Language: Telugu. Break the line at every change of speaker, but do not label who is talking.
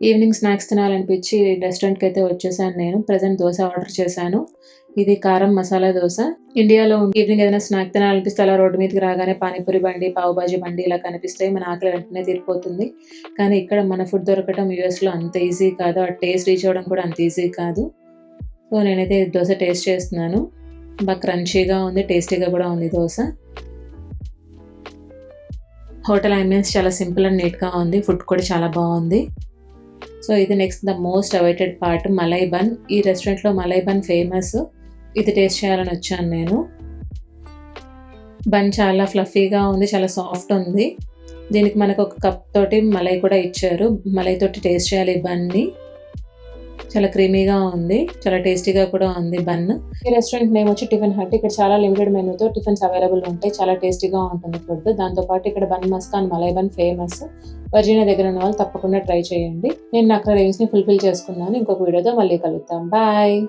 ఈవినింగ్ స్నాక్స్ తినాలనిపించి రెస్టారెంట్‌కి అయితే వచ్చేసాను నేను. ప్రెజెంట్ దోస ఆర్డర్ చేశాను. ఇది కారం మసాలా దోస. ఇండియాలో ఈవినింగ్ ఏదైనా స్నాక్ తినాలనిపిస్తే అలా రోడ్డు మీదకి రాగానే పానీపూరి బండి, పావు బాజీ బండి ఇలా కనిపిస్తాయి. మన ఆకలి వెంటనే తీరిపోతుంది. కానీ ఇక్కడ మన ఫుడ్ దొరకటం యూఎస్‌లో అంత ఈజీ కాదు. ఆ టేస్ట్ రీచ్ అవ్వడం కూడా అంత ఈజీ కాదు. సో, నేనైతే ఈ దోస టేస్ట్ చేస్తున్నాను. బాగా క్రంచీగా ఉంది. టేస్టీగా కూడా ఉంది దోస. హోటల్ అంబియన్స్ చాలా సింపుల్ అండ్ నీట్‌గా ఉంది. ఫుడ్ కూడా చాలా బావుంది. సో, ఇది next the most awaited part malai bun. ఈ రెస్టారెంట్‌లో మలై బన్ ఫేమస్. ఇది టేస్ట్ చేయాలని వచ్చాను నేను. బన్ చాలా ఫ్లఫీగా ఉంది. చాలా సాఫ్ట్ ఉంది. దీనికి మనకు ఒక కప్ తోటి మలై కూడా ఇచ్చారు. మలై తోటి టేస్ట్ చేయాలి ఈ బన్‌ని. చాలా క్రీమీగా ఉంది. చాలా టేస్టీగా కూడా ఉంది బన్. ఈ రెస్టారెంట్ నేమ్ వచ్చి టిఫిన్ హట్. ఇక్కడ చాలా లిమిటెడ్ మెనూతో టిఫిన్స్ అవైలబుల్ ఉంటాయి. చాలా టేస్టీగా ఉంటుంది ఫుడ్. దాంతో పాటు ఇక్కడ bun maska, malai bun famous. Virginia దగ్గర ఉన్న వాళ్ళు తప్పకుండా ట్రై చేయండి. నేను నా క్రేవింగ్స్‌ని ఫుల్‌ఫిల్ చేసుకున్నాను. ఇంకొక వీడియోతో మళ్ళీ కలుద్దాం. బాయ్.